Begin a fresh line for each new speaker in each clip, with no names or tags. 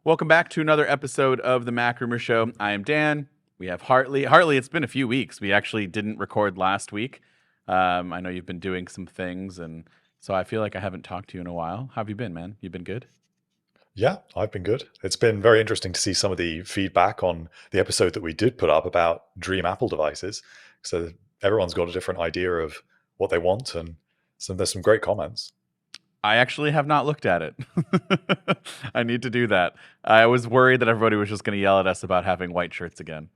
Welcome back to another episode of the MacRumors Show. I am Dan. We have Hartley. Hartley, it's been a few weeks. We actually didn't record last week. I know you've been doing some things, and so I feel like I haven't talked to you in a while. How have you been, man? You been good?
Yeah, I've been good. It's been very interesting to see some of the feedback on the episode that we did put up about dream Apple devices. So everyone's got a different idea of what they want, and there's some great comments.
I actually have not looked at it. I need to do that. I was worried that everybody was just going to yell at us about having white shirts again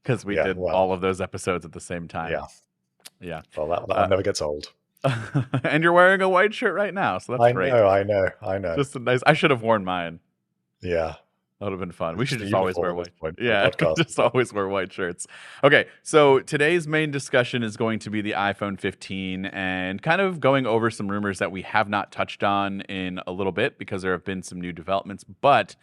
because we
Yeah,
did
well,
all of those episodes at the same time.
yeah,
Yeah.
well, that
Uh,
one never gets old.
and you're wearing a white shirt right now, so that's
I
great.
know, I know, I know.
Just a nice. I should have worn mine.
Yeah,
That would have been fun. We
it's
should
just a
just always wear
uniform at this
white.
point for the
Yeah,
podcast.
just always wear white shirts. Okay, so today's main discussion is going to be the iPhone 15 and kind of going over some rumors that we have not touched on in a little bit because there have been some new developments. But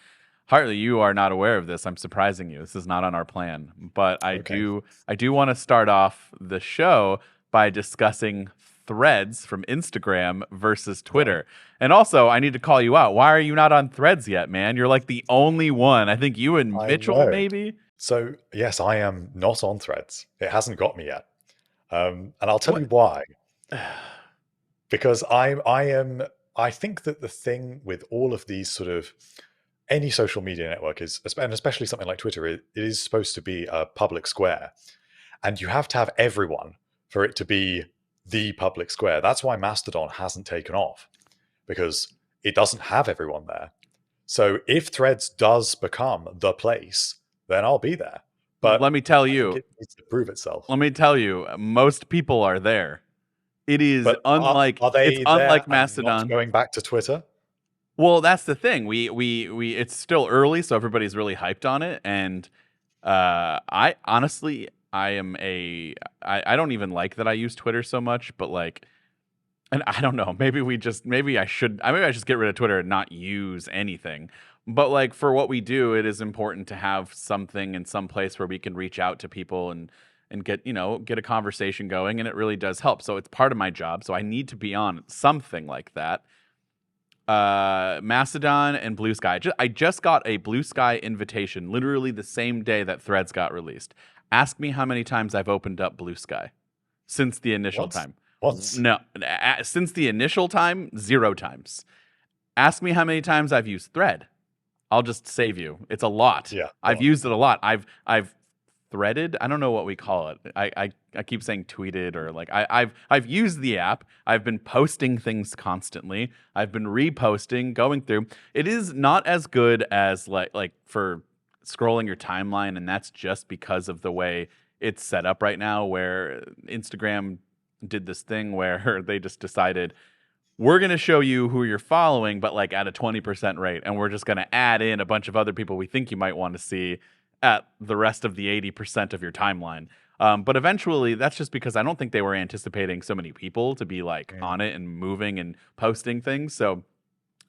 Hartley, you are not aware of this. I'm surprising you. This is not on our plan. But
Okay.
I do want to start off the show by discussing threads from Instagram versus
Right.
Twitter. And also, I need to call you out. Why are you not on threads yet, man? You're like the only one. I think you and
I
Mitchell,
know.
maybe?
So yes, I am not on Threads. It hasn't got me yet, and I'll tell
What?
you why. Because I think that the thing with all of these sort of any social media network is, and especially something like Twitter, it is supposed to be a public square, and you have to have everyone for it to be the public square. That's why Mastodon hasn't taken off, because it doesn't have everyone there. So if Threads does become the place, then I'll be there. But
Let me tell
I think
you,
it needs to prove itself.
most people are there. It is
But are
it's
they there
unlike
and not
Mastodon.
going back to Twitter?
Well, that's the thing. We it's still early, so everybody's really hyped on it. And I honestly, I don't even like that I use Twitter so much, but like, and I don't know, maybe I just get rid of Twitter and not use anything. But like for what we do, it is important to have something in some place where we can reach out to people and get get a conversation going, and it really does help. So it's part of my job, so I need to be on something like that. Mastodon and Blue Sky. I just got a Blue Sky invitation literally the same day that Threads got released. Ask me how many times I've opened up Blue Sky since the initial
Once?
time.
Once?
No, since the initial time, 0 times. Ask me how many times I've used Thread. I'll just save you. It's a lot.
Yeah, go
I've
on.
used it a lot. I've threaded. I don't know what we call it. I keep saying tweeted or like I've used the app. I've been posting things constantly. I've been reposting, going through. It is not as good as like for scrolling your timeline, and that's just because of the way it's set up right now, where Instagram did this thing where they just decided we're going to show you who you're following, but like at a 20% rate. And we're just going to add in a bunch of other people we think you might want to see at the rest of the 80% of your timeline. But eventually, that's just because I don't think they were anticipating so many people to be like
Mm.
on it and moving and posting things. So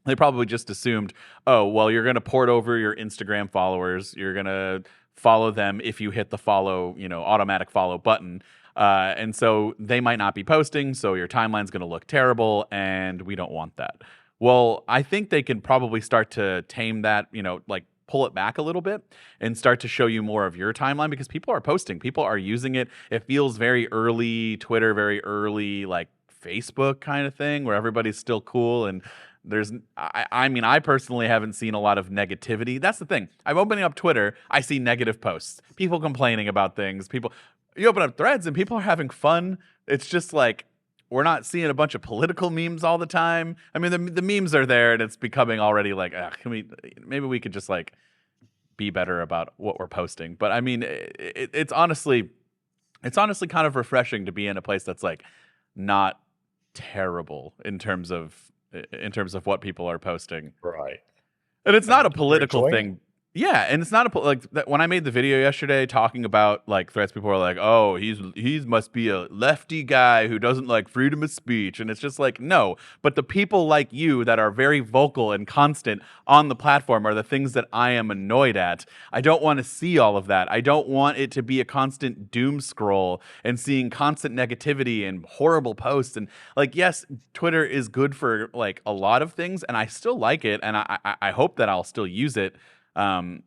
they probably just assumed, oh, well, you're going to port over your Instagram followers. You're going to follow them if you hit the follow, automatic follow button. And so they might not be posting. So your timeline's going to look terrible. And we don't want that. Well, I think they can probably start to tame that, like pull it back a little bit and start to show you more of your timeline because people are posting, people are using it. It feels very early Twitter, very early like Facebook kind of thing where everybody's still cool and I mean, I personally haven't seen a lot of negativity. That's the thing. I'm opening up Twitter. I see negative posts, people complaining about things. You open up threads and people are having fun. It's just like, we're not seeing a bunch of political memes all the time. I mean, the memes are there and it's becoming already like, maybe we could just like be better about what we're posting. But I mean, it's honestly kind of refreshing to be in a place that's like not terrible in terms of what people are posting.
Right.
And it's not a
And you're
political
enjoying it?
thing. Yeah, and it's not like that. When I made the video yesterday talking about like threats, people were like, "Oh, he's must be a lefty guy who doesn't like freedom of speech," and it's just like, no. But the people like you that are very vocal and constant on the platform are the things that I am annoyed at. I don't want to see all of that. I don't want it to be a constant doom scroll and seeing constant negativity and horrible posts. And like, yes, Twitter is good for like a lot of things, and I still like it, and I hope that I'll still use it. I'm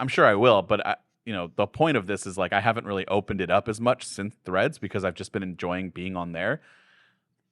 sure I will, but the point of this is like I haven't really opened it up as much since Threads because I've just been enjoying being on there.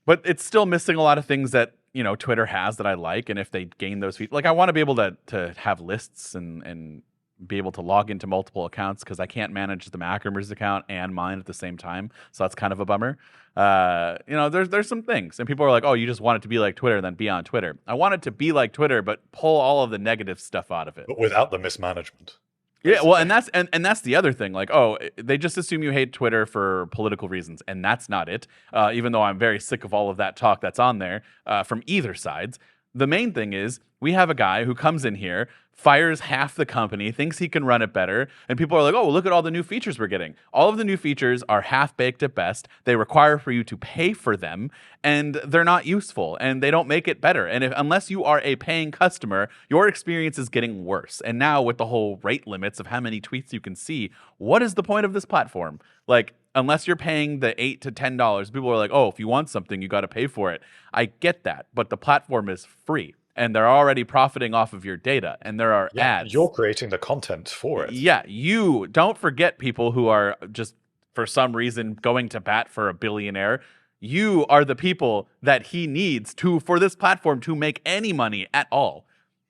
But it's still missing a lot of things that Twitter has that I like, and if they gain those features, like I want to be able to have lists and be able to log into multiple accounts because I can't manage the MacRumors account and mine at the same time, so that's kind of a bummer. There's some things, and people are like, "Oh, you just want it to be like Twitter, then be on Twitter." I want it to be like Twitter, but pull all of the negative stuff out of it.
But without the mismanagement.
Yeah, well, and that's the other thing. Like, oh, they just assume you hate Twitter for political reasons, and that's not it. Even though I'm very sick of all of that talk that's on there from either sides. The main thing is we have a guy who comes in here, fires half the company, thinks he can run it better, and people are like, "Oh, well, look at all the new features we're getting." All of the new features are half baked at best. They require for you to pay for them, and they're not useful, and they don't make it better. And unless you are a paying customer, your experience is getting worse. And now with the whole rate limits of how many tweets you can see, what is the point of this platform? Like, unless you're paying the $8 to $10, people are like, "Oh, if you want something, you got to pay for it." I get that, but the platform is free, and they're already profiting off of your data, and there are ads.
You're creating the content for it.
Yeah, you don't forget people who are just for some reason going to bat for a billionaire. You are the people that he needs for this platform to make any money at all.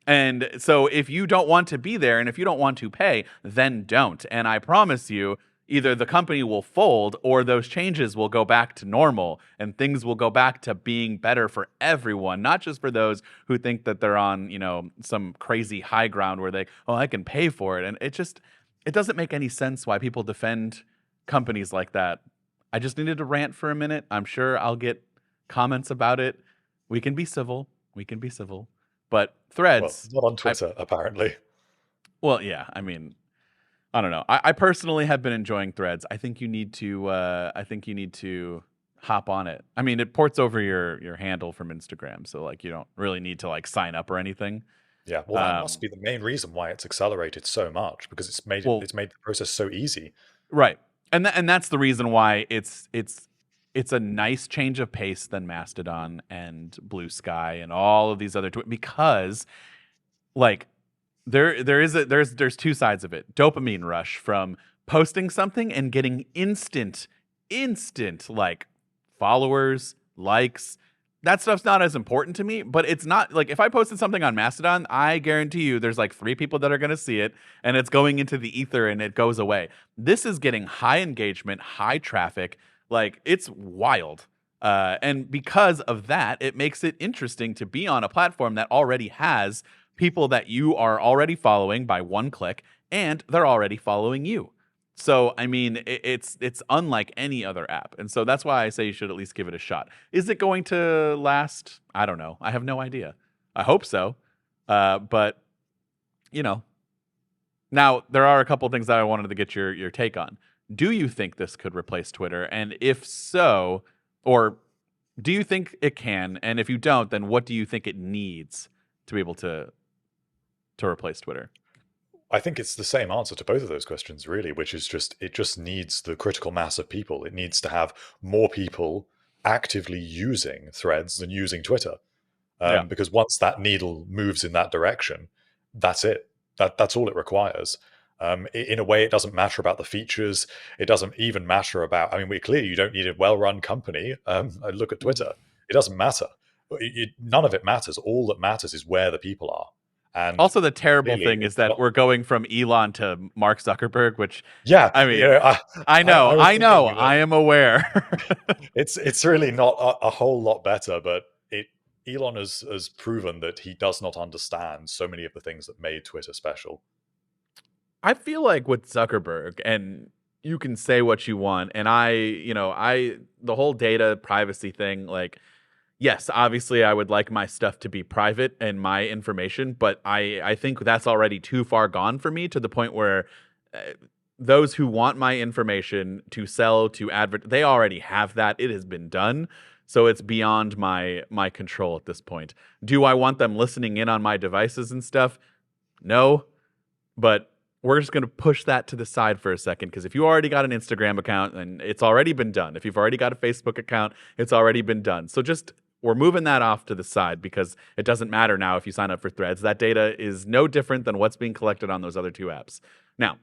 And so if you don't want to be there and if you don't want to pay, then don't. And I promise you, either the company will fold or those changes will go back to normal and things will go back to being better for everyone, not just for those who think that they're on, some crazy high ground where I can pay for it. And it doesn't make any sense why people defend companies like that. I just needed to rant for a minute. I'm sure I'll get comments about it. We can be civil. But Threads.
Well, not on Twitter, apparently.
Well, yeah. I mean, I don't know. I personally have been enjoying Threads. I think you need to hop on it. I mean, it ports over your handle from Instagram, so like you don't really need to like sign up or anything.
Yeah, well, that must be the main reason why it's accelerated so much because it's made the process so easy.
Right, and that's the reason why it's a nice change of pace than Mastodon and Blue Sky and all of these other because like. There's two sides of it. Dopamine rush from posting something and getting instant like followers, likes. That stuff's not as important to me, but it's not like if I posted something on Mastodon, I guarantee you there's like 3 people that are going to see it and it's going into the ether and it goes away. This is getting high engagement, high traffic. Like it's wild. And because of that, it makes it interesting to be on a platform that already has people that you are already following by one click, and they're already following you. So, I mean, it's unlike any other app. And so that's why I say you should at least give it a shot. Is it going to last? I don't know. I have no idea. I hope so. But, now there are a couple things that I wanted to get your take on. Do you think this could replace Twitter? And if so, or do you think it can? And if you don't, then what do you think it needs to be able to replace Twitter?
I think it's the same answer to both of those questions, really, which is it just needs the critical mass of people. It needs to have more people actively using Threads than using Twitter. Because once that needle moves in that direction, that's it. That's all it requires. In a way, it doesn't matter about the features. It doesn't even matter about, clearly you don't need a well-run company. Look at Twitter. It doesn't matter. None of it matters. All that matters is where the people are. And
also, the terrible thing is that we're going from Elon to Mark Zuckerberg, which I know, I am aware.
It's really not a whole lot better, but Elon has proven that he does not understand so many of the things that made Twitter special.
I feel like with Zuckerberg, and you can say what you want, and the whole data privacy thing, like yes, obviously I would like my stuff to be private and my information, but I think that's already too far gone for me, to the point where uh, those who want my information to sell, to advert, they already have that. It has been done. So it's beyond my control at this point. Do I want them listening in on my devices and stuff? No, but we're just going to push that to the side for a second, because if you already got an Instagram account, then it's already been done. If you've already got a Facebook account, it's already been done. So just, we're moving that off to the side, because it doesn't matter now if you sign up for Threads. That data is no different than what's being collected on those other two apps. Now,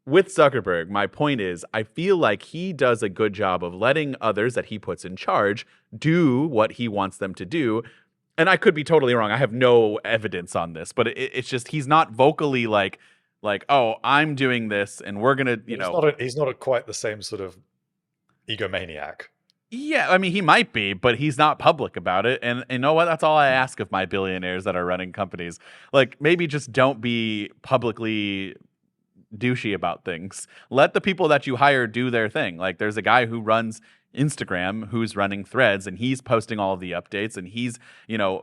with Zuckerberg, my point is, I feel like he does a good job of letting others that he puts in charge do what he wants them to do. And I could be totally wrong. I have no evidence on this, but it's just, he's not vocally like, oh, I'm doing this and we're gonna,
He's not quite the same sort of egomaniac.
Yeah, I mean, he might be, but he's not public about it. And you know what? That's all I ask of my billionaires that are running companies. Like, maybe just don't be publicly douchey about things. Let the people that you hire do their thing. Like, there's a guy who runs Instagram who's running Threads, and he's posting all of the updates, and he's,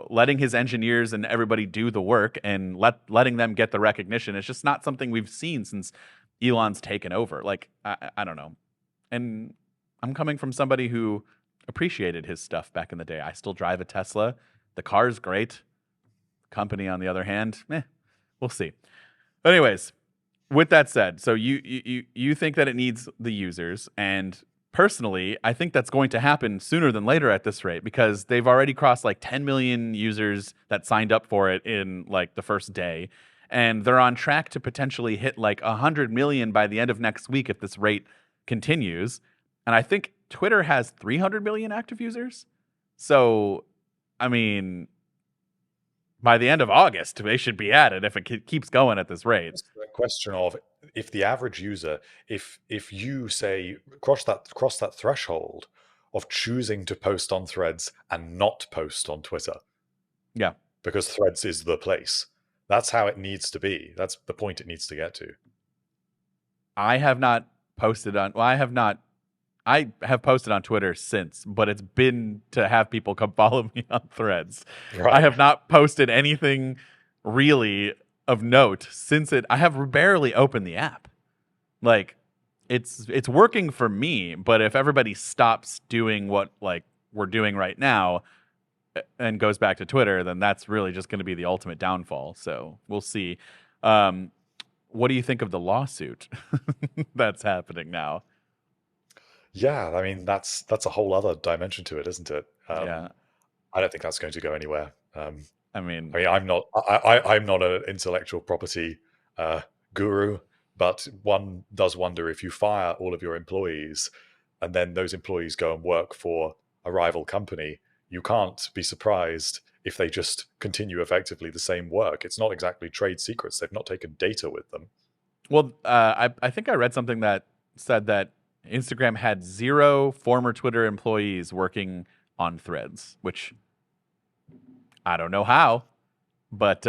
letting his engineers and everybody do the work and letting them get the recognition. It's just not something we've seen since Elon's taken over. Like, I don't know. And I'm coming from somebody who appreciated his stuff back in the day. I still drive a Tesla. The car's great. Company, on the other hand, we'll see. But anyways, with that said, so you think that it needs the users, and personally, I think that's going to happen sooner than later at this rate, because they've already crossed like 10 million users that signed up for it in like the first day, and they're on track to potentially hit like 100 million by the end of next week if this rate continues. And I think Twitter has 300 million active users. So, I mean, by the end of August, they should be at it if it keeps going at this rate.
It's the question of, if the average user, if you say cross that threshold of choosing to post on Threads and not post on Twitter,
yeah,
because Threads is the place. That's how it needs to be. That's the point it needs to get to.
I have not posted on. Well, I have posted on Twitter since, but it's been to have people come follow me on Threads. Right. I have not posted anything really of note since it. I have barely opened the app. Like, it's working for me, but if everybody stops doing what like we're doing right now and goes back to Twitter, then that's really just going to be the ultimate downfall. So we'll see. What do you think of the lawsuit that's happening now?
Yeah, I mean, that's a whole other dimension to it, isn't it?
Yeah.
I don't think that's going to go anywhere.
I mean,
I'm not an intellectual property guru, but one does wonder, if you fire all of your employees and then those employees go and work for a rival company, you can't be surprised if they just continue effectively the same work. It's not exactly trade secrets. They've not taken data with them.
Well, I think I read something that said that Instagram had 0 former Twitter employees working on Threads, which I don't know how, but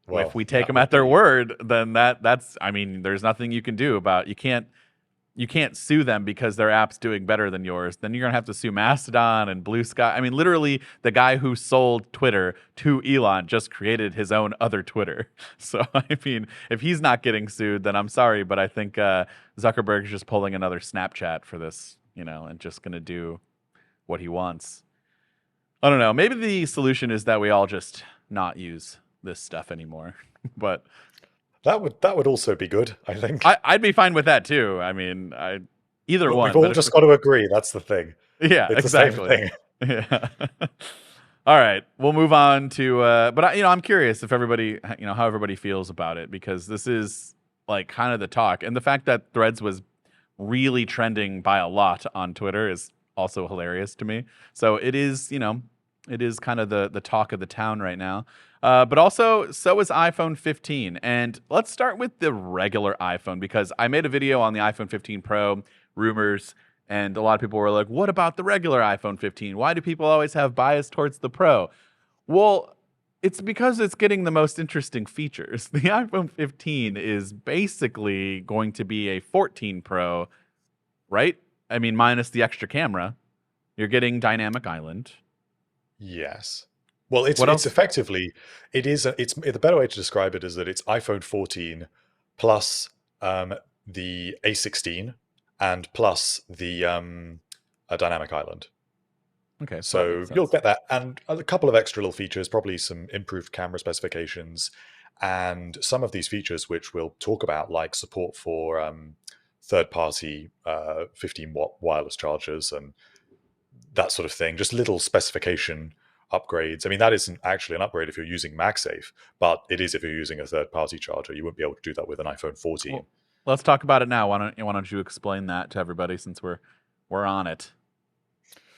if we take them at their word, then that's, I mean, there's nothing you can do about. You can't sue them because their app's doing better than yours. Then you're gonna have to sue Mastodon and Blue Sky. I mean, literally, the guy who sold Twitter to Elon just created his own other Twitter. So, I mean, if he's not getting sued, then I'm sorry, but I think Zuckerberg's just pulling another Snapchat for this, and just gonna do what he wants. I don't know. Maybe the solution is that we all just not use this stuff anymore. But
that would also be good, I think.
I'd be fine with that too. I mean, either one.
We've all just got to agree. That's the thing.
Yeah,
it's
exactly.
The same thing.
Yeah. All right, we'll move on to. But I'm curious if everybody, how everybody feels about it, because this is like kind of the talk, and the fact that Threads was really trending by a lot on Twitter is also hilarious to me. So it is, it is kind of the talk of the town right now. But also, so is iPhone 15. And let's start with the regular iPhone, because I made a video on the iPhone 15 Pro, rumors, and a lot of people were like, what about the regular iPhone 15? Why do people always have bias towards the Pro? Well, it's because it's getting the most interesting features. The iPhone 15 is basically going to be a 14 Pro, right? I mean, minus the extra camera. You're getting dynamic island.
Yes. Well, it's
What
it's
else?
effectively it's the better way to describe it is that it's iPhone 14 plus the A16 and plus the dynamic island.
Okay, so that
So
makes
you'll
sense.
get that and a couple of extra little features, probably some improved camera specifications, and some of these features which we'll talk about, like support for third-party 15-watt wireless chargers and that sort of thing. Just little specification upgrades. I mean, that isn't actually an upgrade if you're using MagSafe, but it is if you're using a third-party charger. You wouldn't be able to do that with an iPhone 14.
Well, let's talk about it now. Why don't you explain that to everybody since we're on it?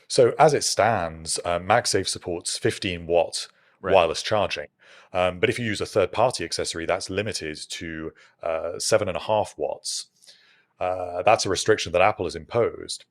So as it stands, MagSafe supports 15-watt
Right.
wireless charging. But if you use a third-party accessory, that's limited to 7.5 watts. That's a restriction that Apple has imposed.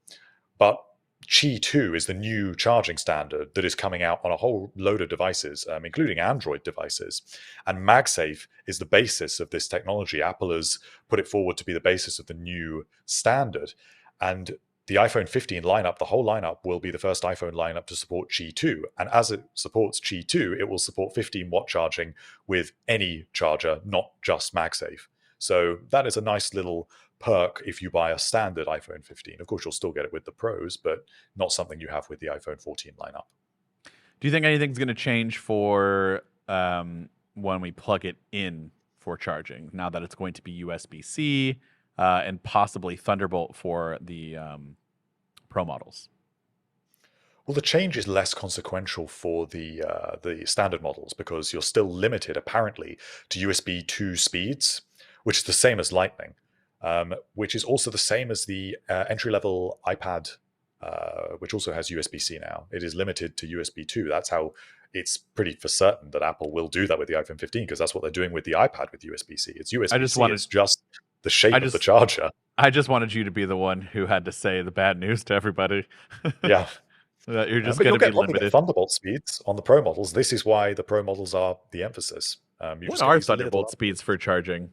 But Qi 2 is the new charging standard that is coming out on a whole load of devices, including Android devices. And MagSafe is the basis of this technology. Apple has put it forward to be the basis of the new standard. And the iPhone 15 lineup, the whole lineup, will be the first iPhone lineup to support Qi 2. And as it supports Qi 2, it will support 15-watt charging with any charger, not just MagSafe. So that is a nice little perk if you buy a standard iPhone 15. Of course, you'll still get it with the Pros, but not something you have with the iPhone 14 lineup.
Do you think anything's going to change for when we plug it in for charging? Now that it's going to be USB-C and possibly Thunderbolt for the Pro models.
Well, the change is less consequential for the standard models because you're still limited, apparently, to USB 2 speeds, which is the same as Lightning, which is also the same as the entry-level iPad, which also has USB-C now. It is limited to USB 2. That's how it's pretty for certain that Apple will do that with the iPhone 15 because that's what they're doing with the iPad with USB-C. It's USB-C. It's just the
I
shape of the
just
charger.
I just wanted you to be the one who had to say the bad news to everybody.
Yeah.
That you're just
But
going
you'll
to be
get probably get
limited.
Thunderbolt speeds on the Pro models. This is why the Pro models are the emphasis. You
What
just get
are
these little
Thunderbolt speeds for charging?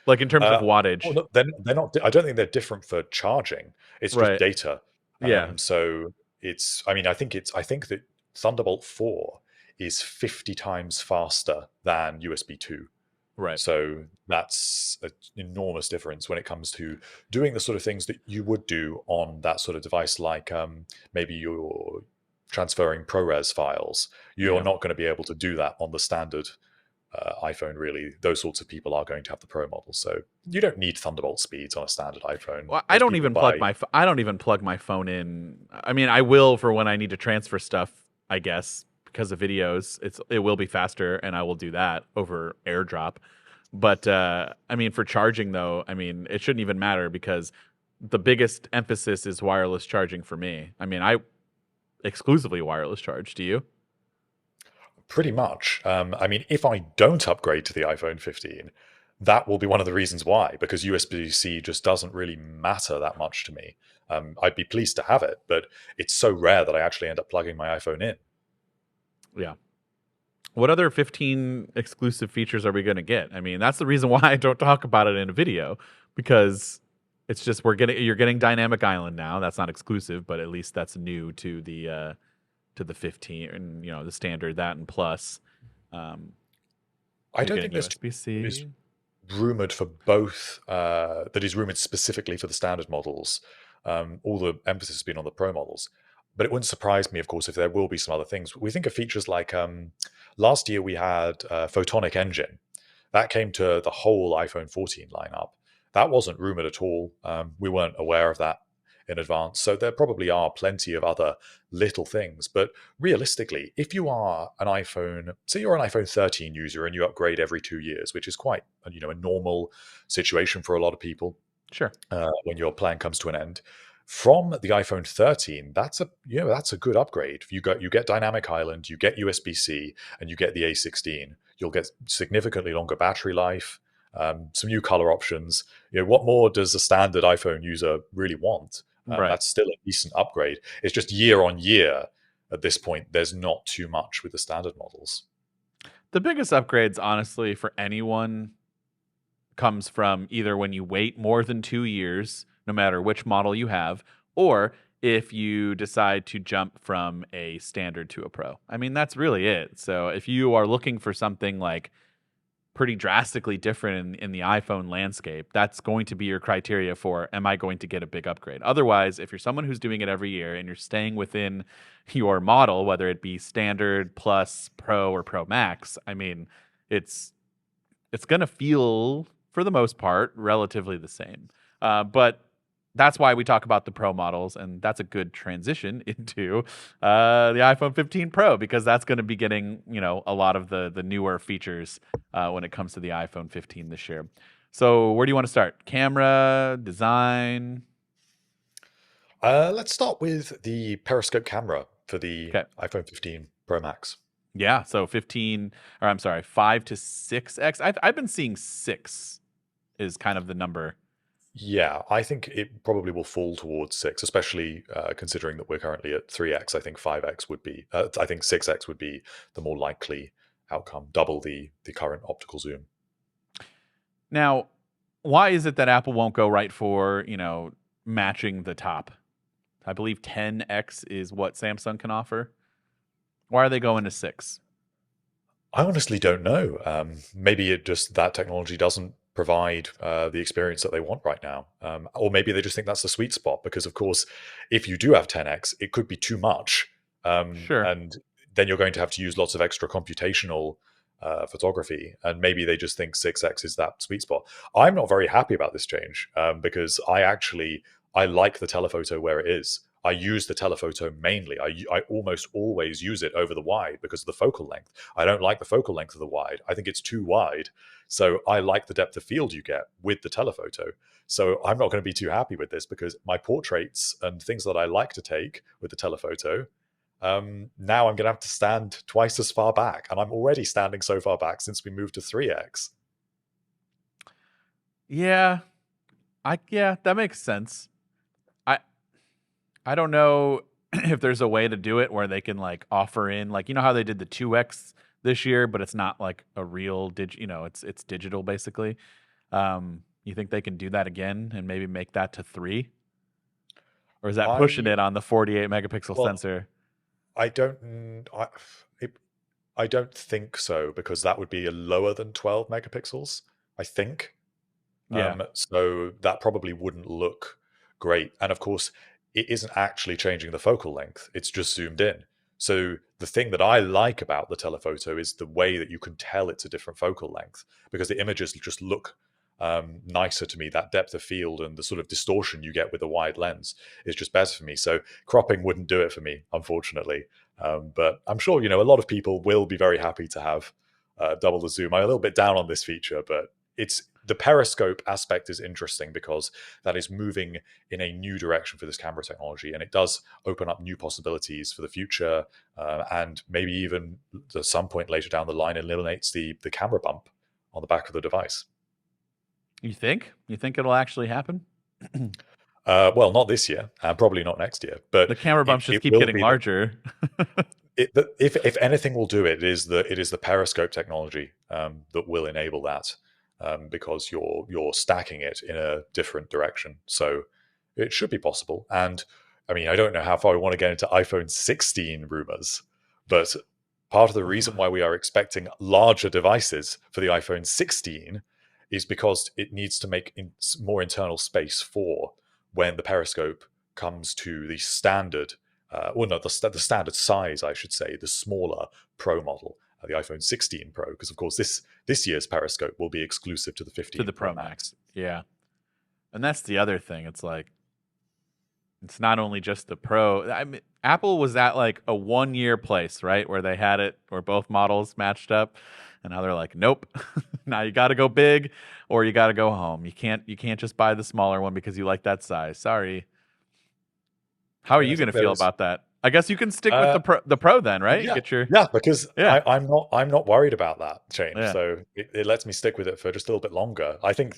Like in terms of
Uh,
wattage?
well, no, they're not. I don't think they're different for charging. It's just
Right.
data.
Yeah.
So it's. I mean, I think it's. I think that Thunderbolt 4 is 50 times faster than USB 2.
Right.
So that's an enormous difference when it comes to doing the sort of things that you would do on that sort of device, like maybe you're transferring ProRes files. You're
Yeah.
not going to be able to do that on the standard iPhone. Really, those sorts of people are going to have the Pro model, so you don't need Thunderbolt speeds on a standard iPhone.
Well,
Most people buy.
I don't even plug my phone in. I mean, I will for when I need to transfer stuff, I guess, because of videos. It will be faster and I will do that over AirDrop. But I mean, for charging though, I mean, it shouldn't even matter because the biggest emphasis is wireless charging for me. I mean, I exclusively wireless charge. Do you?
Pretty much. I mean, if I don't upgrade to the iPhone 15, that will be one of the reasons why, because USB-C just doesn't really matter that much to me. I'd be pleased to have it, but it's so rare that I actually end up plugging my iPhone in.
Yeah. What other 15 exclusive features are we going to get? I mean, that's the reason why I don't talk about it in a video because it's just you're getting dynamic island now. That's not exclusive, but at least that's new to the 15 and the standard that and plus.
I
You're
don't
getting
think there's
USB-C.
rumored for both, that is rumored specifically for the standard models. All the emphasis has been on the Pro models. But it wouldn't surprise me, of course, if there will be some other things. We think of features like last year we had Photonic Engine. That came to the whole iPhone 14 lineup. That wasn't rumored at all. We weren't aware of that in advance. So there probably are plenty of other little things. But realistically, if you are an iPhone, say you're an iPhone 13 user and you upgrade every 2 years, which is quite a normal situation for a lot of people
Sure.
when your plan comes to an end. From the iPhone 13, that's a good upgrade. You get Dynamic Island, you get USB-C, and you get the A16. You'll get significantly longer battery life, some new color options. What more does a standard iPhone user really want?
Right.
That's still a decent upgrade. It's just year on year at this point. There's not too much with the standard models.
The biggest upgrades, honestly, for anyone comes from either when you wait more than 2 years, no matter which model you have, or if you decide to jump from a standard to a pro. I mean, that's really it. So if you are looking for something like pretty drastically different in the iPhone landscape, that's going to be your criteria for, am I going to get a big upgrade? Otherwise, if you're someone who's doing it every year and you're staying within your model, whether it be standard, plus, pro, or pro max, I mean, it's going to feel, for the most part, relatively the same. But that's why we talk about the Pro models, and that's a good transition into the iPhone 15 Pro, because that's going to be getting, a lot of the newer features when it comes to the iPhone 15 this year. So where do you want to start? Camera, design?
Let's start with the periscope camera for the
Okay.
iPhone 15 Pro Max.
Yeah, so 15, or I'm sorry, 5 to 6x. I've been seeing 6 is kind of the number.
Yeah, I think it probably will fall towards 6, especially considering that we're currently at 3x. I think 5x would be, I think 6x would be the more likely outcome, double the current optical zoom.
Now, why is it that Apple won't go right for, matching the top? I believe 10x is what Samsung can offer. Why are they going to 6?
I honestly don't know. Maybe it just that technology doesn't provide the experience that they want right now, or maybe they just think that's the sweet spot. Because of course, if you do have 10x, it could be too much,
Sure.
and then you're going to have to use lots of extra computational photography. And maybe they just think 6x is that sweet spot. I'm not very happy about this change because I like the telephoto where it is. I use the telephoto mainly. I almost always use it over the wide because of the focal length. I don't like the focal length of the wide. I think it's too wide. So I like the depth of field you get with the telephoto. So I'm not going to be too happy with this because my portraits and things that I like to take with the telephoto, now I'm going to have to stand twice as far back. And I'm already standing so far back since we moved to 3x.
Yeah. That makes sense. I I don't know if there's a way to do it where they can like offer in, like, how they did the 2x this year, but it's not like a real it's digital basically. You think they can do that again and maybe make that to 3? Or is that pushing
I
it on the 48 megapixel
well,
sensor?
I don't. I don't think so because that would be a lower than 12 megapixels. I think.
Yeah.
So that probably wouldn't look great. And of course, it isn't actually changing the focal length, it's just zoomed in. So the thing that I like about the telephoto is the way that you can tell it's a different focal length because the images just look nicer to me. That depth of field and the sort of distortion you get with a wide lens is just better for me. So cropping wouldn't do it for me, unfortunately. But I'm sure, a lot of people will be very happy to have double the zoom. I'm a little bit down on this feature, but it's the periscope aspect is interesting because that is moving in a new direction for this camera technology, and it does open up new possibilities for the future, and maybe even at some point later down the line eliminates the camera bump on the back of the device.
You think? You think it'll actually happen?
Well, not this year, and probably not next year, but
The camera bumps just
it
keep
will
getting
be the,
larger.
if anything will do it, it is the periscope technology that will enable that, because you're stacking it in a different direction. So it should be possible. And I mean, I don't know how far we want to get into iPhone 16 rumors, but part of the reason why we are expecting larger devices for the iPhone 16 is because it needs to make more internal space for when the periscope comes to the standard, well, no, the standard size, I should say, the smaller Pro model, the iPhone 16 Pro, because of course this year's periscope will be exclusive to the 15
To the
Pro
Pro
Max.
Max. Yeah. And that's the other thing. It's like, it's not only just the Pro. I mean, Apple was at like a 1 year place, right? Where they had it, where both models matched up. And now they're like, nope. Now you got to go big or you got to go home. You can't just buy the smaller one because you like that size. Sorry. How
I
are
mean, I
you going
think
to feel
there is.
about that? I guess you can stick with
Uh,
the Pro then, right?
yeah,
Get your
yeah, because
yeah.
I'm not worried about that change.
Yeah.
So it lets me stick with it for just a little bit longer. I think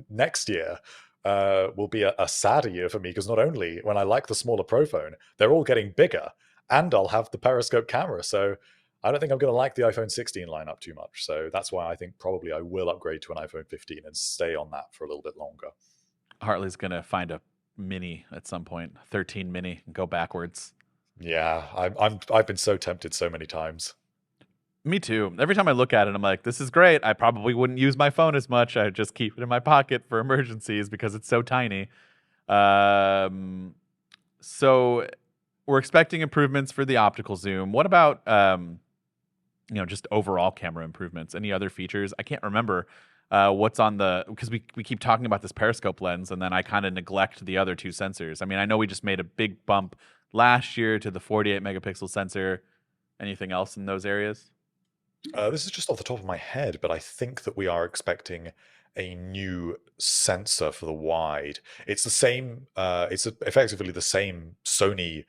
next year will be a sadder year for me because not only when I like the smaller Pro phone, they're all getting bigger, and I'll have the periscope camera. So I don't think I'm going to like the iPhone 16 lineup too much. So that's why I think probably I will upgrade to an iPhone 15 and stay on that for a little bit longer.
Hartley's going to find a mini at some point, 13 mini, and go backwards.
Yeah, I've been so tempted so many times.
Me too. Every time I look at it, I'm like, this is great. I probably wouldn't use my phone as much. I just keep it in my pocket for emergencies because it's so tiny. Um, so we're expecting improvements for the optical zoom. What about just overall camera improvements? Any other features? I can't remember what's on the because we keep talking about this periscope lens, and then I kind of neglect the other two sensors. I mean, I know we just made a big bump last year to the 48 megapixel sensor. Anything else in those areas?
This is just off the top of my head, but I think that we are expecting a new sensor for the wide. It's the same. Effectively the same Sony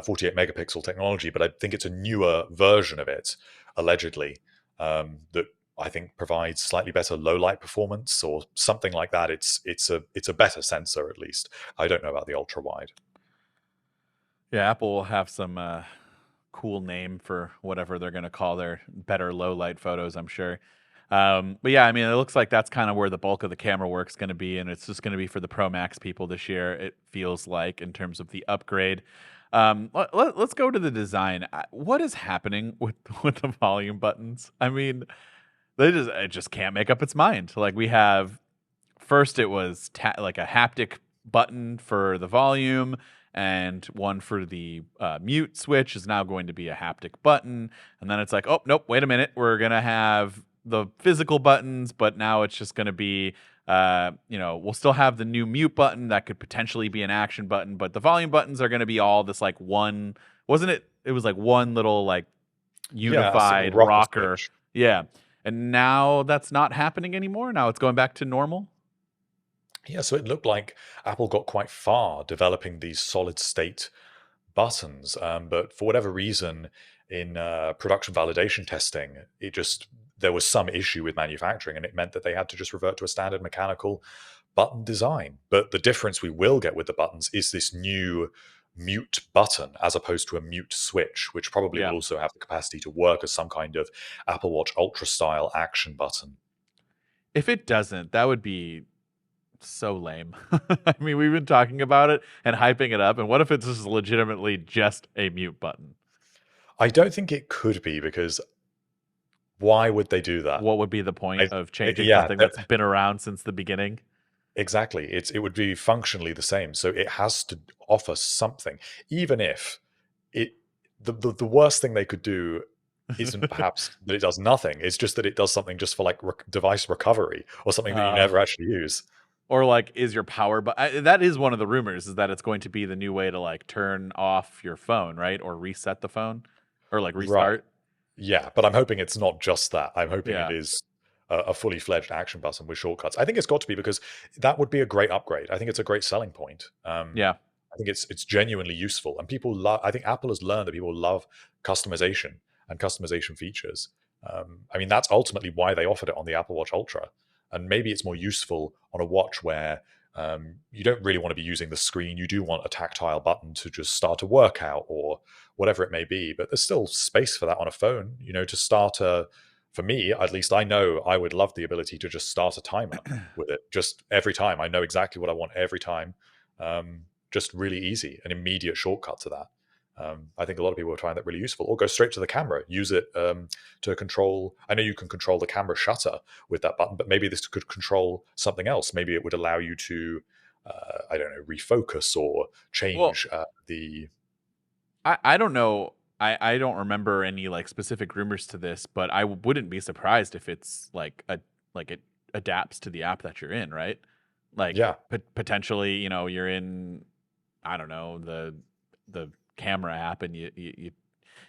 48 megapixel technology, but I think it's a newer version of it, allegedly, that I think provides slightly better low light performance or something like that. It's a better sensor at least. I don't know about the ultra wide.
Yeah, Apple will have some cool name for whatever they're going to call their better low light photos, I'm sure. But yeah, I mean, it looks like that's kind of where the bulk of the camera work's going to be, and it's just going to be for the Pro Max people this year. It feels like in terms of the upgrade. Let's go to the design. What is happening with with the volume buttons? I mean, it just can't make up its mind. Like we have first, it was like a haptic button for the volume, and one for the mute switch is now going to be a haptic button. And then it's like, oh, nope, wait a minute. We're going to have the physical buttons, but now it's just going to be, we'll still have the new mute button that could potentially be an action button, but the volume buttons are going to be all this like one, wasn't it? It was like one little like
Yeah, a single
unified
rocker
rocker.
switch.
Yeah. And now that's not happening anymore. Now it's going back to normal.
Yeah, so it looked like Apple got quite far developing these solid state buttons, but for whatever reason, in production validation testing, there was some issue with manufacturing, and it meant that they had to just revert to a standard mechanical button design. But the difference we will get with the buttons is this new mute button as opposed to a mute switch, which probably
Yeah.
will also have the capacity to work as some kind of Apple Watch Ultra style action button.
If it doesn't, that would be so lame. I mean, we've been talking about it and hyping it up, and what if it's just legitimately just a mute button?
I don't think it could be because why would they do that?
What would be the point of changing
Yeah,
something that's been around since the beginning?
exactly. It would be functionally the same. So it has to offer something, even if it the worst thing they could do isn't perhaps that it does nothing. It's just that it does something just for like device recovery or something that you
uh,
never actually use.
or like, is your power? But that is one of the rumors is that it's going to be the new way to like turn off your phone, right, or reset the phone, or like
Right.
restart.
Yeah, but I'm hoping it's not just that. I'm hoping it
Yeah,
is a fully fledged action button with shortcuts. I think it's got to be because that would be a great upgrade. I think it's a great selling point.
yeah.
I think it's genuinely useful, and people love. I think Apple has learned that people love customization and customization features. I mean, that's ultimately why they offered it on the Apple Watch Ultra, and maybe it's more useful on a watch where you don't really want to be using the screen. You do want a tactile button to just start a workout or whatever it may be, but there's still space for that on a phone. To start a. For me, at least, I know I would love the ability to just start a timer with it. Just every time, I know exactly what I want every time. Just really easy, an immediate shortcut to that. I think a lot of people are finding that really useful. Or go straight to the camera, use it to control. I know you can control the camera shutter with that button, but maybe this could control something else. Maybe it would allow you to, I don't know, refocus or
Well,
change the.
I don't know. I don't remember any like specific rumors to this, but I wouldn't be surprised if it's like a like it adapts to the app that you're in, right? Like
Yeah,
potentially, you're in, I don't know, the camera app, and you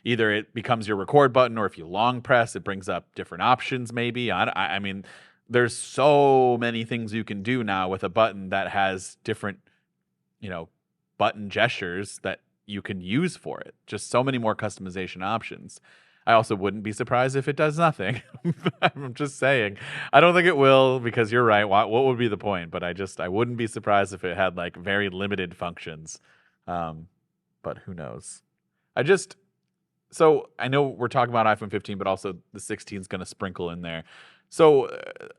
either it becomes your record button, or if you long press, it brings up different options. Maybe I mean, there's so many things you can do now with a button that has different you know, button gestures that you can use for it. Just so many more customization options. I also wouldn't be surprised if it does nothing. I'm just saying. I don't think it will because you're right. What would be the point? But I wouldn't be surprised if it had like very limited functions. Um, but who knows? I just so I know we're talking about iPhone 15, but also the 16 is going to sprinkle in there. So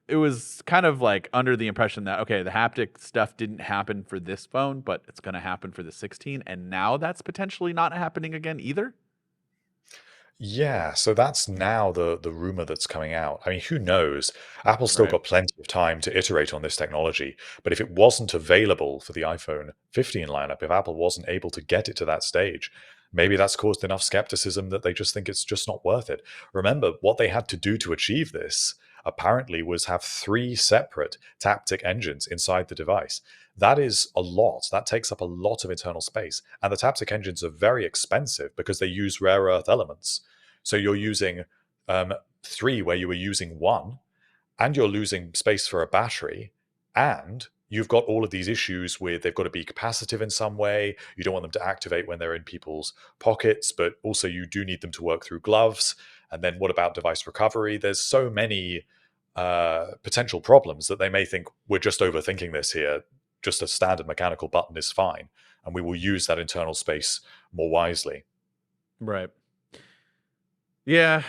it was kind of like under the impression that, okay, the haptic stuff didn't happen for this phone, but it's going to happen for the 16. And now that's potentially not happening again either.
Yeah, so that's now the rumor that's coming out. I mean, who knows? Apple's still
Right.
got plenty of time to iterate on this technology, but if it wasn't available for the iPhone 15 lineup, if Apple wasn't able to get it to that stage, maybe that's caused enough skepticism that they just think it's just not worth it. Remember, what they had to do to achieve this apparently was have three separate Taptic engines inside the device. That is a lot. That takes up a lot of internal space. And the Taptic engines are very expensive because they use rare earth elements. So you're using three where you were using one, and you're losing space for a battery, and you've got all of these issues with they've got to be capacitive in some way. You don't want them to activate when they're in people's pockets, but also you do need them to work through gloves. And then what about device recovery? There's so many potential problems that they may think we're just overthinking this here. Just a standard mechanical button is fine, and we will use that internal space more wisely.
Right. Yeah,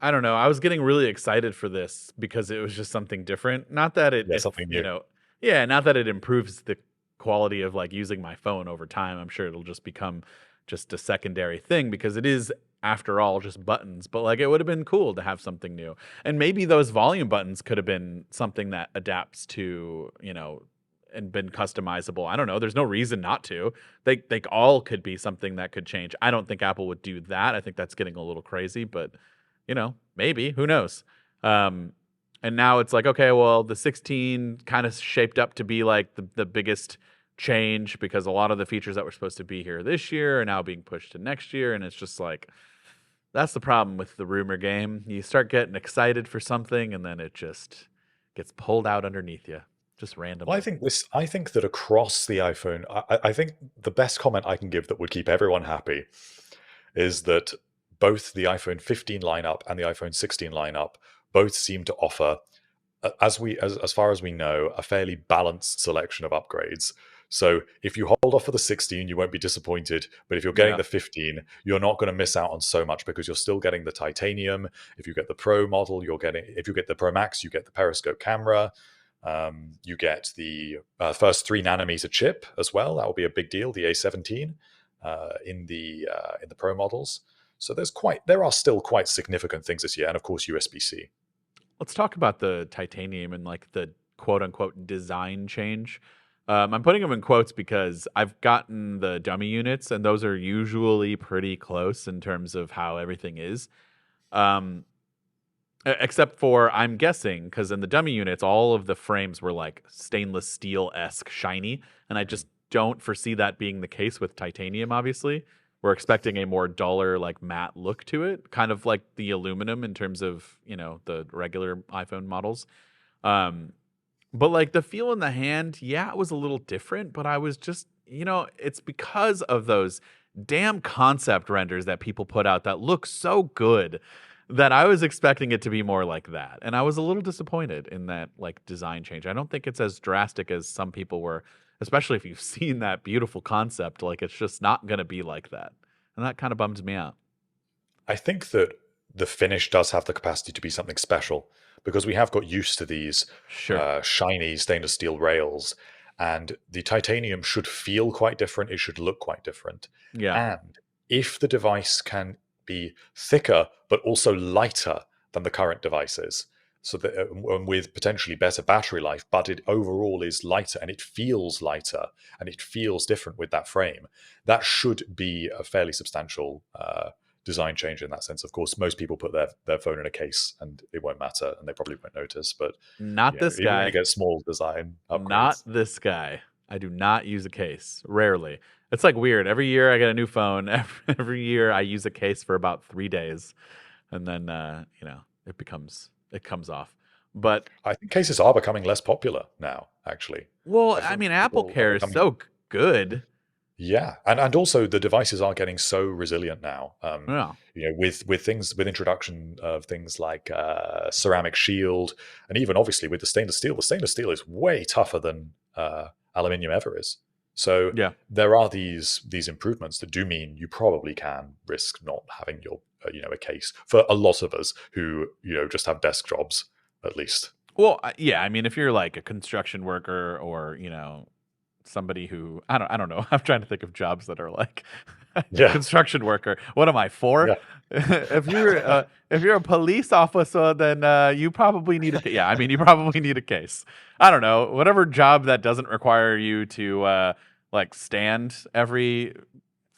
I don't know. I was getting really excited for this because it was just something different. Not that
Yeah,
if,
something new.
yeah, not that it improves the quality of like using my phone over time. I'm sure it'll just become just a secondary thing because it is, after all, just buttons. But like it would have been cool to have something new. And maybe those volume buttons could have been something that adapts to, and been customizable. I don't know. There's no reason not to. They all could be something that could change. I don't think Apple would do that. I think that's getting a little crazy, but maybe. Who knows? Um, and now it's like, okay, well, the 16 kind of shaped up to be like the biggest change because a lot of the features that were supposed to be here this year are now being pushed to next year. And it's just like, that's the problem with the rumor game. You start getting excited for something and then it just gets pulled out underneath you just
Well,
randomly.
I think that across the iPhone, I think the best comment I can give that would keep everyone happy is that both the iPhone 15 lineup and the iPhone 16 lineup both seem to offer, as far as we know, a fairly balanced selection of upgrades. So if you hold off for the 16, you won't be disappointed. But if you're getting
Yeah.
the 15, you're not going to miss out on so much because you're still getting the titanium. If you get the Pro model, if you get the Pro Max, you get the periscope camera. You get the first 3 nanometer chip as well. That will be a big deal. The A17 in the Pro models. So there are still quite significant things this year, and of course USB-C.
Let's talk about the titanium and like the quote unquote design change. I'm putting them in quotes because I've gotten the dummy units, and those are usually pretty close in terms of how everything is. Um, except for, I'm guessing, because in the dummy units, all of the frames were like stainless steel esque shiny, and I just don't foresee that being the case with titanium. Obviously, we're expecting a more duller, like matte look to it, kind of like the aluminum in terms of the regular iPhone models. Um, but like the feel in the hand, yeah, it was a little different, but I was just, it's because of those damn concept renders that people put out that look so good that I was expecting it to be more like that. And I was a little disappointed in that like design change. I don't think it's as drastic as some people were, especially if you've seen that beautiful concept. Like it's just not going to be like that. And that kind of bums me out.
I think that the finish does have the capacity to be something special because we have got used to these
Sure.
shiny stainless steel rails, and the titanium should feel quite different. It should look quite different.
Yeah.
And if the device can be thicker but also lighter than the current devices, so that with potentially better battery life, but it overall is lighter and it feels lighter and it feels different with that frame, that should be a fairly substantial design change in that sense. Of course, most people put their phone in a case and it won't matter and they probably won't notice. But
Not this
even when you
guy.
get small design
Not
upgrades,
this guy. I do not use a case. Rarely. It's like weird. Every year I get a new phone. Every year I use a case for about 3 days, and then it comes off. But
I think cases are becoming less popular now. Actually,
well,
I
I
think
mean, Apple
people are
Care is
becoming.
so good.
Yeah, and also the devices are getting so resilient now.
Yeah,
With introduction of things like ceramic shield, and even obviously with the stainless steel. The stainless steel is way tougher than aluminium ever is. So
yeah.
there are these improvements that do mean you probably can risk not having your a case for a lot of us who just have desk jobs. at least.
Well, yeah, I mean, if you're like a construction worker or somebody who I don't know. I'm trying to think of jobs that are like
Yeah,
construction worker. What am I for?
yeah,
If you're a police officer, then you probably need a yeah. I mean, you probably need a case. I don't know. Whatever job that doesn't require you to like stand every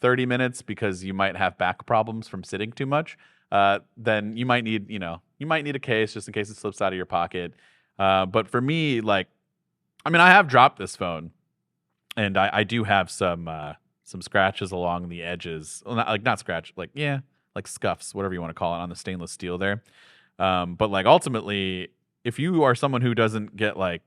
30 minutes because you might have back problems from sitting too much. Then you might need you might need a case just in case it slips out of your pocket. But for me, like, I mean, I have dropped this phone and I do have some scratches along the edges. Well, not scratch, like yeah, like scuffs, whatever you want to call it, on the stainless steel there. But like ultimately, if you are someone who doesn't get like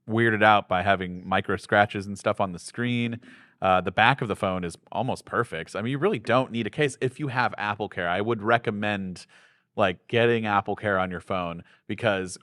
weirded out by having micro scratches and stuff on the screen, the back of the phone is almost perfect. So, I mean, you really don't need a case if you have Apple Care. I would recommend like getting Apple Care on your phone because,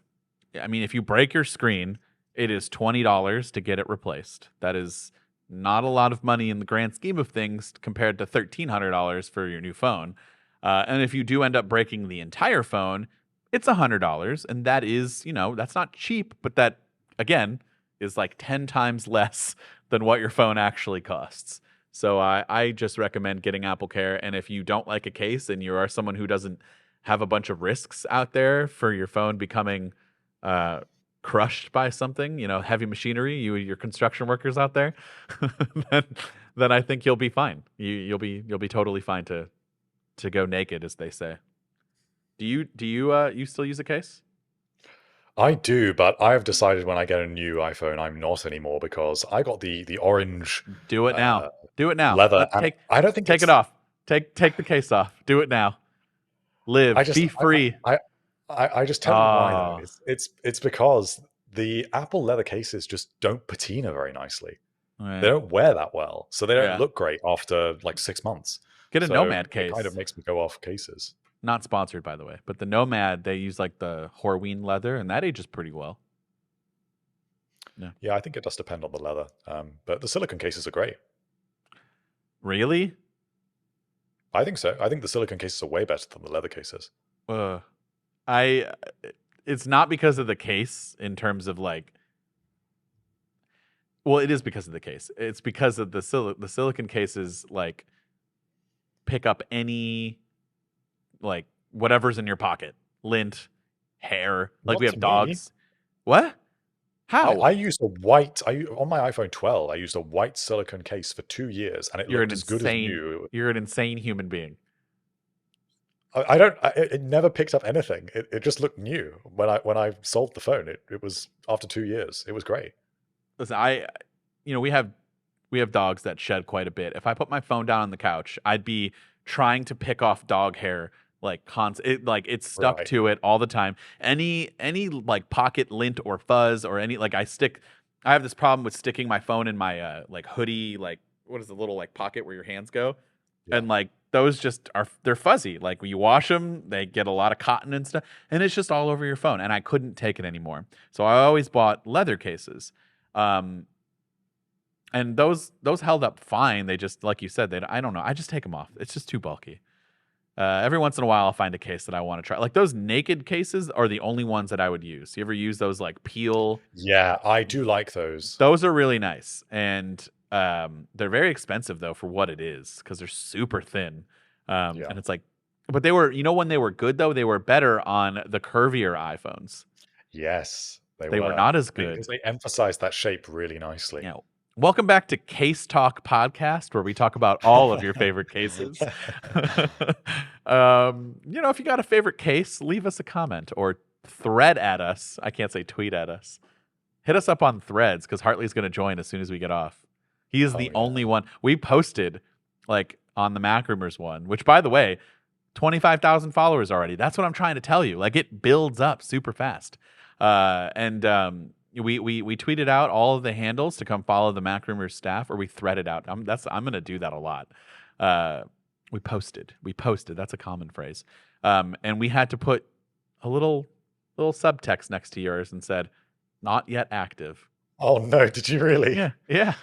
I mean, if you break your screen, it is $20 to get it replaced. That is not a lot of money in the grand scheme of things compared to $1,300 for your new phone. And if you do end up breaking the entire phone, it's $100, and that is, that's not cheap, but that again is like 10 times less than what your phone actually costs. So I just recommend getting Apple Care. And if you don't like a case and you are someone who doesn't have a bunch of risks out there for your phone becoming crushed by something, heavy machinery, your construction workers out there, then, then I think you'll be fine. You'll be totally fine to go naked, as they say. Do you still use a case?
I do, but I have decided when I get a new iPhone, I'm not anymore because I got the orange
Do it now. Do it now.
leather, and I don't think
Take it
it's.
off. Take the case off. Do it now.
I
Live.
just
Be free.
I just tell you why though.
Ah,
It's because the Apple leather cases just don't patina very nicely. They
right.
don't wear that well, so they don't
Yeah.
look great after like 6 months.
Get a
So
Nomad
it kind of
case.
makes me go off cases.
Not sponsored, by the way, but the Nomad, they use like the Horween leather, and that ages pretty well. Yeah.
Yeah, I think it does depend on the leather, but the silicone cases are great.
Really?
I think so. I think the silicone cases are way better than the leather cases.
Uh, I. It's not because of the case in terms of like. Well, it is because of the case. It's because of the silicon cases like pick up any like whatever's in your pocket, lint, hair. Like we
Not
have
to me.
dogs. What?
I
How?
used a white. On my iPhone 12. I used a white silicone case for 2 years, and it
You're
looked
an
as good as
insane.
new.
You're an insane human being.
I don't. It never picked up anything. It just looked new when I sold the phone. It was after 2 years. It was great.
Listen, we have dogs that shed quite a bit. If I put my phone down on the couch, I'd be trying to pick off dog hair like like it's stuck
Right.
to it all the time. Any like pocket lint or fuzz or any like I have this problem with sticking my phone in my like hoodie, like what is the little like pocket where your hands go?
Yeah.
And like those just they're fuzzy. Like when you wash them, they get a lot of cotton and stuff, and it's just all over your phone. And I couldn't take it anymore, so I always bought leather cases. Um, and those held up fine. They just, like you said, I don't know. I just take them off. It's just too bulky. Every once in a while, I'll find a case that I want to try. Like those naked cases are the only ones that I would use. You ever use those like peel?
Yeah, I do like those.
Those are really nice, and they're very expensive though for what it is because they're super thin.
Yeah.
And it's like, but they were, when they were good though, they were better on the curvier iPhones.
Yes, they
They were
were.
not as
Because
good.
they emphasized that shape really nicely.
Yeah. Welcome back to Case Talk Podcast, where we talk about all of your favorite cases. If you got a favorite case, leave us a comment or thread at us. I can't say tweet at us. Hit us up on Threads because Hartley's going to join as soon as we get off. He is the
yeah.
only one. We posted like on the MacRumors one, which by the way, 25,000 followers already. That's what I'm trying to tell you. Like it builds up super fast. We tweeted out all of the handles to come follow the MacRumors staff, or we threaded out. I'm gonna do that a lot. We posted. That's a common phrase. And we had to put a little subtext next to yours and said, "Not yet active."
Oh no, did you really?
Yeah, yeah.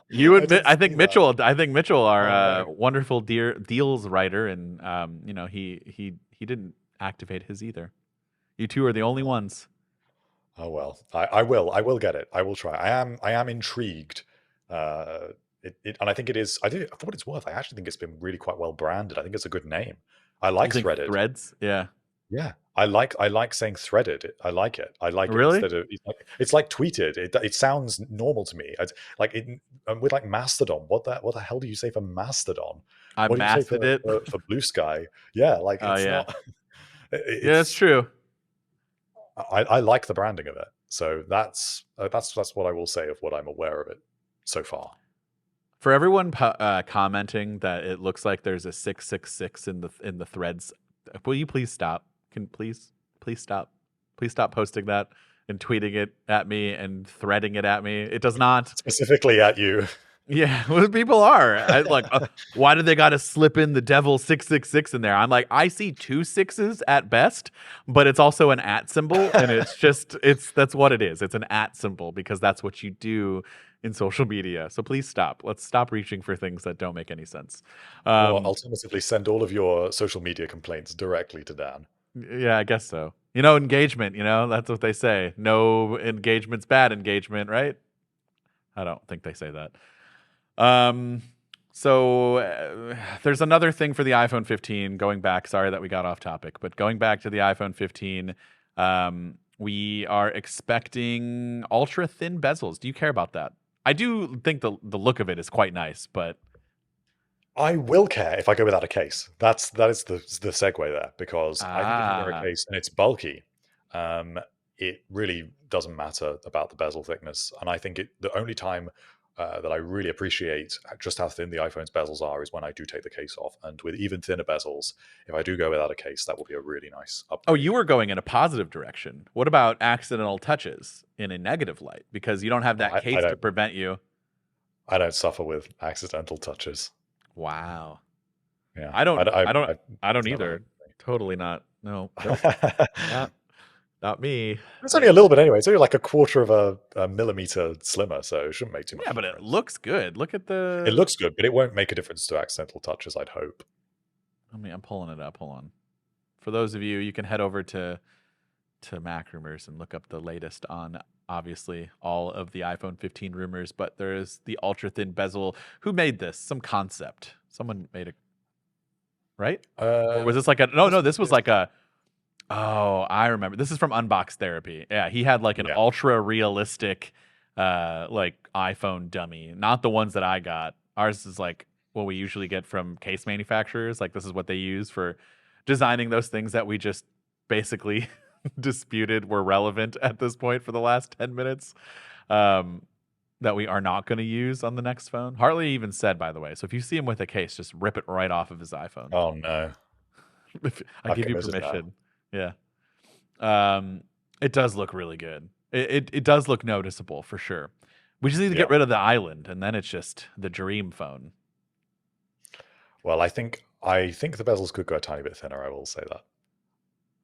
You
I
admit.
didn't
I think
see that.
Mitchell. Our
Oh, no.
wonderful deals writer, and he didn't activate his either. You two are the only ones.
Oh well, I will get it. I will try. I am intrigued. Uh, and I think it is. I do for what it's worth. I actually think it's been really quite well branded. I think it's a good name. I
You
like
think
threaded.
threads? Yeah.
Yeah, I like saying threaded. I like it. I like it
Really?
instead of it's like tweeted. It sounds normal to me. It's like with like Mastodon. What the hell do you say for Mastodon?
I
What do you say
mastered
for
it.
for Blue Sky? Yeah, like
Oh
it's
yeah.
not.
Yeah, that's
It's
true.
I like the branding of it. So that's what I will say of what I'm aware of it so far.
For everyone commenting that it looks like there's a 666 in the threads, will you please stop? Can please stop? Please stop posting that and tweeting it at me and threading it at me. It does not.
Specifically at you.
Yeah, well, people are. I like. Why do they got to slip in the devil 666 in there? I'm like, I see two sixes at best, but it's also an at symbol, and that's what it is. It's an at symbol because that's what you do in social media. So please stop. Let's stop reaching for things that don't make any sense.
Or
Um,
alternatively, send all of your social media complaints directly to Dan.
yeah, I guess so. Engagement. That's what they say. No engagement's bad engagement, right? I don't think they say that. Um, so there's another thing for the iPhone 15 going back. Sorry that we got off topic, but going back to the iPhone 15, we are expecting ultra thin bezels. Do you care about that? I do think the look of it is quite nice, but
I will care if I go without a case. That is the segue there because I think if you wear a case and it's bulky, um, it really doesn't matter about the bezel thickness. And I think the only time that I really appreciate just how thin the iPhone's bezels are is when I do take the case off. And with even thinner bezels, if I do go without a case, that will be a really nice
oh,
upgrade.
you were going in a positive direction. What about accidental touches in a negative light? Because you don't have that
I
case to
don't
prevent you.
I don't suffer with accidental touches.
Wow.
Yeah,
I don't. I don't. I don't
it's never
either. Totally not. No. Nope.
happened.
Not me.
It's only a little bit anyway. It's only like a quarter of a millimeter slimmer, so it shouldn't make too
Yeah,
much
but it
difference.
looks good. Look at
It
the.
looks good, but it won't make a difference to accidental touches, I'd hope.
I'm pulling it up. Hold on. For those of you, you can head over to MacRumors and look up the latest on obviously all of the iPhone 15 rumors. But there is the ultra thin bezel. Who made this? Some concept. Someone made it, right? Or was this like a? No, no. This was like a. Oh, I remember. This is from Unbox Therapy. Yeah, he had like an
Yeah.
ultra realistic like iPhone dummy. Not the ones that I got. Ours is like what we usually get from case manufacturers. Like this is what they use for designing those things that we just basically disputed were relevant at this point for the last 10 minutes. That we are not going to use on the next phone. Hartley even said, by the way. So if you see him with a case, just rip it right off of his iPhone.
Oh no.
I
I've
give you
committed now.
permission. Yeah. It does look really good. It does look noticeable for sure. We just need to
Yeah.
get rid of the island, and then it's just the dream phone.
Well, I think the bezels could go a tiny bit thinner. I will say that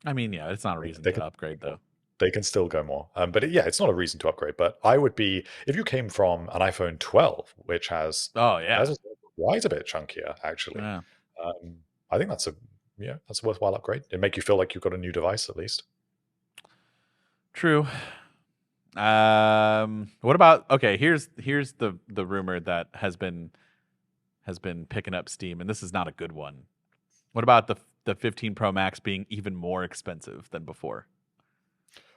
I mean, yeah, it's not a reason
they
to
can
upgrade though.
they can still go more. But yeah, it's not a reason to upgrade. But I would be if you came from an iPhone 12, which has
Oh yeah,
bezels quite a bit chunkier, actually.
yeah,
Um, I think that's a worthwhile upgrade. It make you feel like you've got a new device at least.
true. What about okay? Here's the rumor that has been picking up steam, and this is not a good one. What about the 15 Pro Max being even more expensive than before?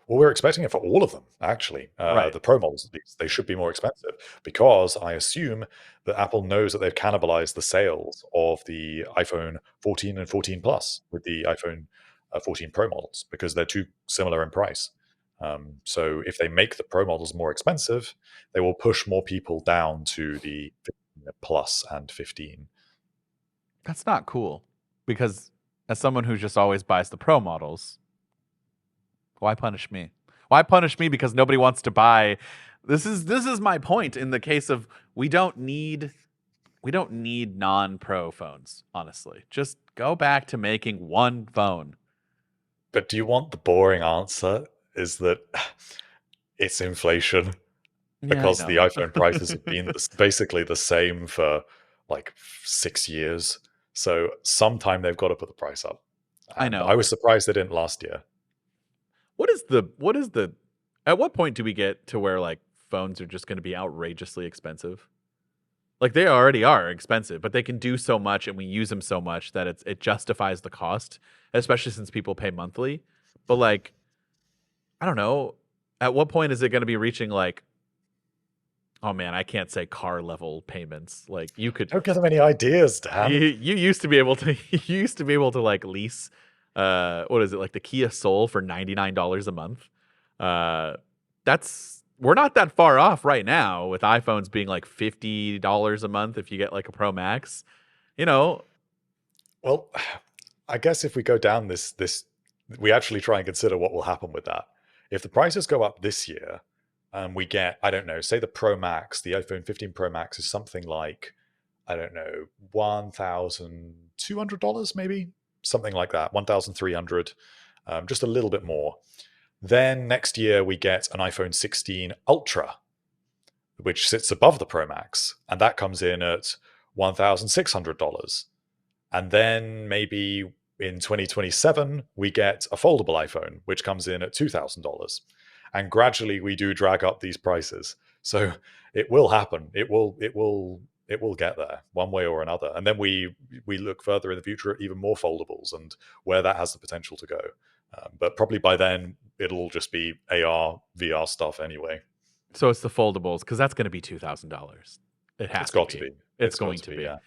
Well, we're expecting it for all of them, actually.
Right.
The Pro models, at least, they should be more expensive because I assume that Apple knows that they've cannibalized the sales of the iPhone 14 and 14 Plus with the iPhone 14 Pro models because they're too similar in price. So if they make the Pro models more expensive, they will push more people down to the 15 Plus and 15.
That's not cool because as someone who just always buys the Pro models, why punish me? Why punish me because nobody wants to buy? This is my point in the case of we don't need non-pro phones, honestly. Just go back to making one phone.
But do you want the boring answer? Is that it's inflation?
Yeah, I
Because the
know.
iPhone prices have been basically the same for like 6 years. So sometime they've got to put the price up.
I
And
know.
I was surprised they didn't last year.
what is the at what point do we get to where like phones are just going to be outrageously expensive? Like they already are expensive, but they can do so much and we use them so much that it justifies the cost, especially since people pay monthly. But like, I don't know, at what point is it going to be reaching like, oh man, I can't say car level payments. Like you could
Don't give them any ideas, Dan.
you used to be able to you used to be able to like lease what is it, like the Kia Soul for $99 a month. That's we're not that far off right now with iPhones being like $50 a month if you get like a Pro Max. You know,
Well, I guess if we go down this, we actually try and consider what will happen with that. If the prices go up this year, and we get, I don't know, say the Pro Max, the iPhone 15 Pro Max is something like, I don't know, $1,200 maybe, something like that, 1,300, just a little bit more. Then next year we get an iPhone 16 Ultra, which sits above the Pro Max, and that comes in at $1,600. And then maybe in 2027, we get a foldable iPhone, which comes in at $2,000. And gradually we do drag up these prices. So it will happen. It will get there one way or another. And then we look further in the future at even more foldables and where that has the potential to go. But probably by then, it'll just be AR, VR stuff anyway.
so it's the foldables because that's going to be $2,000. It has
It's got to
be.
be.
It's
got
going
to
to
be,
be.
yeah.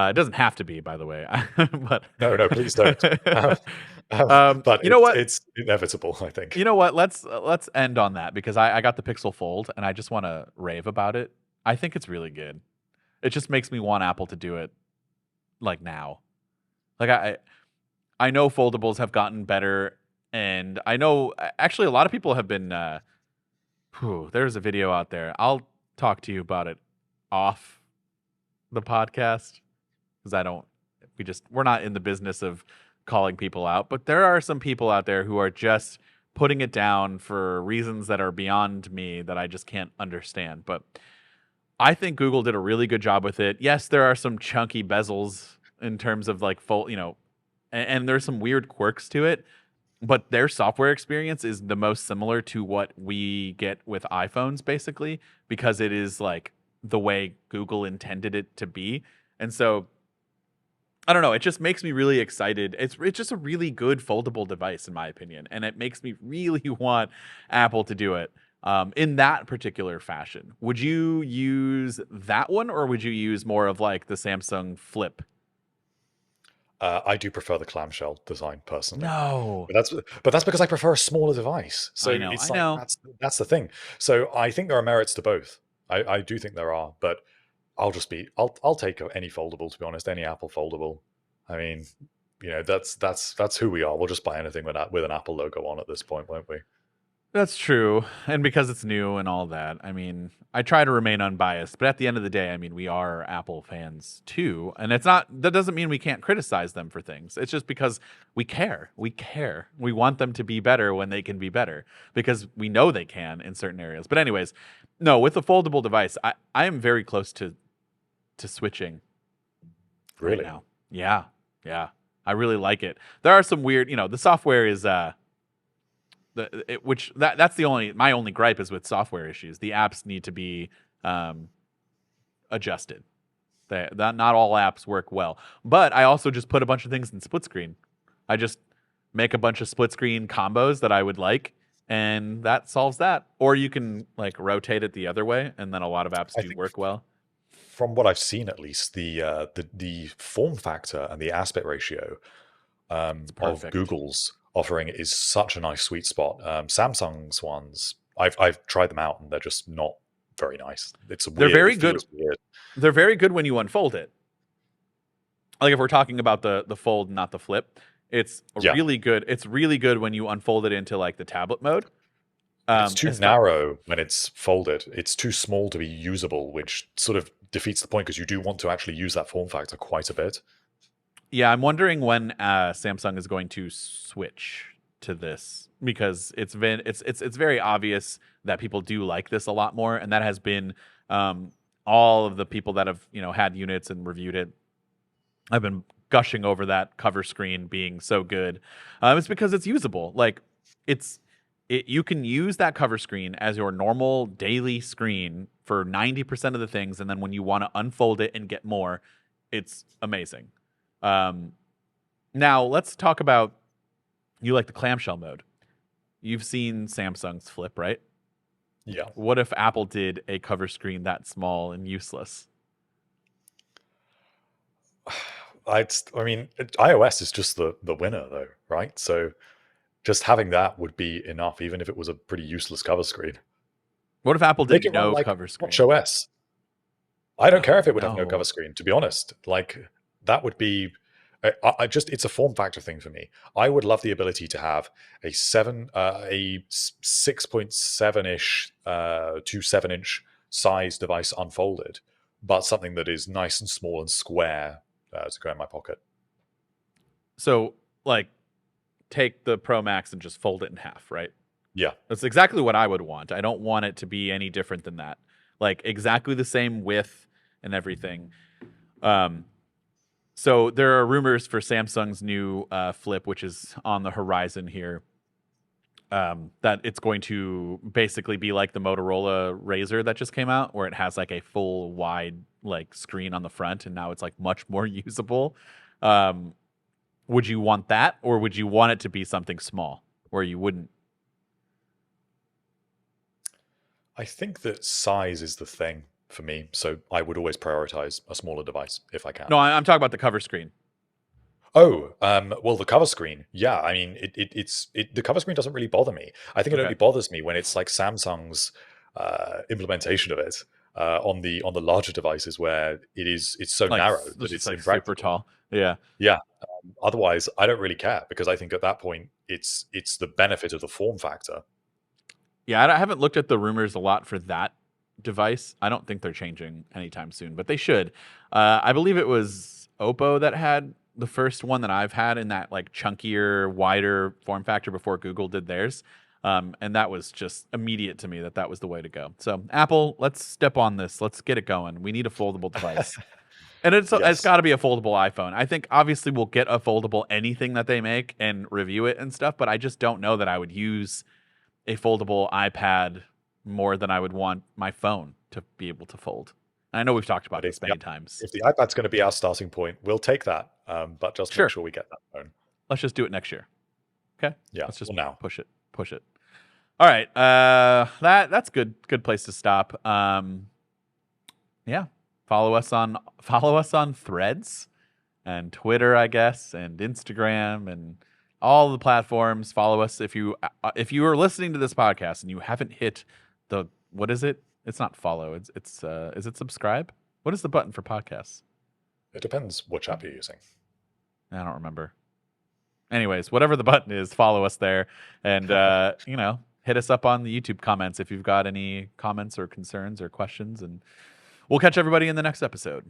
It doesn't have to be, by the way. But
No, please don't. But
you know what?
it's inevitable, I think.
You know what? Let's end on that because I got the Pixel Fold and I just want to rave about it. I think it's really good. It just makes me want Apple to do it like now. Like I know foldables have gotten better, and I know actually a lot of people have been. There's a video out there. I'll talk to you about it off the podcast because we're not in the business of calling people out, but there are some people out there who are just putting it down for reasons that are beyond me that I just can't understand. But I think Google did a really good job with it. Yes, there are some chunky bezels in terms of like full, and there's some weird quirks to it, but their software experience is the most similar to what we get with iPhones basically because it is like the way Google intended it to be. And so I don't know, it just makes me really excited. It's just a really good foldable device in my opinion, and it makes me really want Apple to do it. In that particular fashion, would you use that one or would you use more of like the Samsung Flip?
I do prefer the clamshell design personally,
No,
but that's because I prefer a smaller device. So
I know,
it's
I
like
know.
that's the thing. So I think there are merits to both. I do think there are, but I'll take any foldable, to be honest, any Apple foldable. I mean, that's who we are. We'll just buy anything with an Apple logo on at this point, won't we?
That's true. And because it's new and all that, I mean, I try to remain unbiased, but at the end of the day, I mean, we are Apple fans too. And that doesn't mean we can't criticize them for things. It's just because we care. We care. We want them to be better when they can be better because we know they can in certain areas. But, anyways, no, with a foldable device, I am very close to switching right
Really?
now. Yeah. Yeah. I really like it. There are some weird, the software is, that's my only gripe is with software issues. The apps need to be adjusted. That not all apps work well. But I also just put a bunch of things in split screen. I just make a bunch of split screen combos that I would like, and that solves that. Or you can like rotate it the other way, and then a lot of apps
I
do
think
work well.
from what I've seen, at least, the form factor and the aspect ratio
It's
of
perfect.
Google's offering is such a nice sweet spot. Samsung's ones, I've tried them out and they're just not very nice. It's
They're
weird.
very
It
good.
feels weird.
They're very good when you unfold it. Like if we're talking about the fold, not the flip, it's
Yeah,
really good. It's really good when you unfold it into like the tablet mode.
but it's too
Espe-
narrow when it's folded. It's too small to be usable, which sort of defeats the point because you do want to actually use that form factor quite a bit.
yeah, I'm wondering when Samsung is going to switch to this because it's very obvious that people do like this a lot more, and that has been all of the people that have had units and reviewed it. I've been gushing over that cover screen being so good. It's because it's usable. Like it's you can use that cover screen as your normal daily screen for 90% of the things, and then when you want to unfold it and get more, it's amazing. Now let's talk about, you like the clamshell mode. You've seen Samsung's Flip, right?
Yeah.
What if Apple did a cover screen that small and useless?
I mean, iOS is just the winner, though, right? So just having that would be enough, even if it was a pretty useless cover screen.
What if Apple
Make
did
it run
no
like
cover screen?
watchOS. I don't care
Oh
if it would have no cover
no.
screen, to be honest. Like, that would be. I just, it's a form factor thing for me. I would love the ability to have a 6.7 ish to 7 inch size device unfolded, but something that is nice and small and square to go in my pocket.
So, like, take the Pro Max and just fold it in half, right?
Yeah.
That's exactly what I would want. I don't want it to be any different than that. Like, exactly the same width and everything. So there are rumors for Samsung's new Flip, which is on the horizon here, that it's going to basically be like the Motorola Razr that just came out, where it has like a full wide like screen on the front, and now it's like much more usable. Um, would you want that, or would you want it to be something small where you wouldn't?
I think that size is the thing for me. So I would always prioritize a smaller device if I can.
No, I'm talking about the cover screen.
Oh, well, the cover screen. Yeah, I mean, the cover screen doesn't really bother me. I think it
Okay.
only bothers me when it's like Samsung's implementation of it on the larger devices where it's so
Like
narrow that
just
it's
like super
impractical.
tall. Yeah.
Yeah. Otherwise, I don't really care because I think at that point it's the benefit of the form factor.
Yeah, I haven't looked at the rumors a lot for that device. I don't think they're changing anytime soon, but they should. I believe it was Oppo that had the first one that I've had in that like chunkier, wider form factor before Google did theirs. And that was just immediate to me that that was the way to go. So Apple, let's step on this. Let's get it going. We need a foldable device. And it's
Yes.
got to be a foldable iPhone. I think obviously we'll get a foldable anything that they make and review it and stuff, but I just don't know that I would use a foldable iPad more than I would want my phone to be able to fold. And I know we've talked about
But
this many times.
if the iPad's going to be our starting point, we'll take that. But just make
Sure,
sure we get that phone.
let's just do it next year. Okay,
Yeah.
let's just
Well, now.
push it. All right, that's good place to stop. Yeah, follow us on Threads and Twitter, I guess, and Instagram and all the platforms. Follow us if you are listening to this podcast and you haven't hit the, what is it? It's not follow. It's is it subscribe? What is the button for podcasts?
It depends which app you're using.
I don't remember. Anyways, whatever the button is, follow us there, and hit us up on the YouTube comments if you've got any comments or concerns or questions, and we'll catch everybody in the next episode.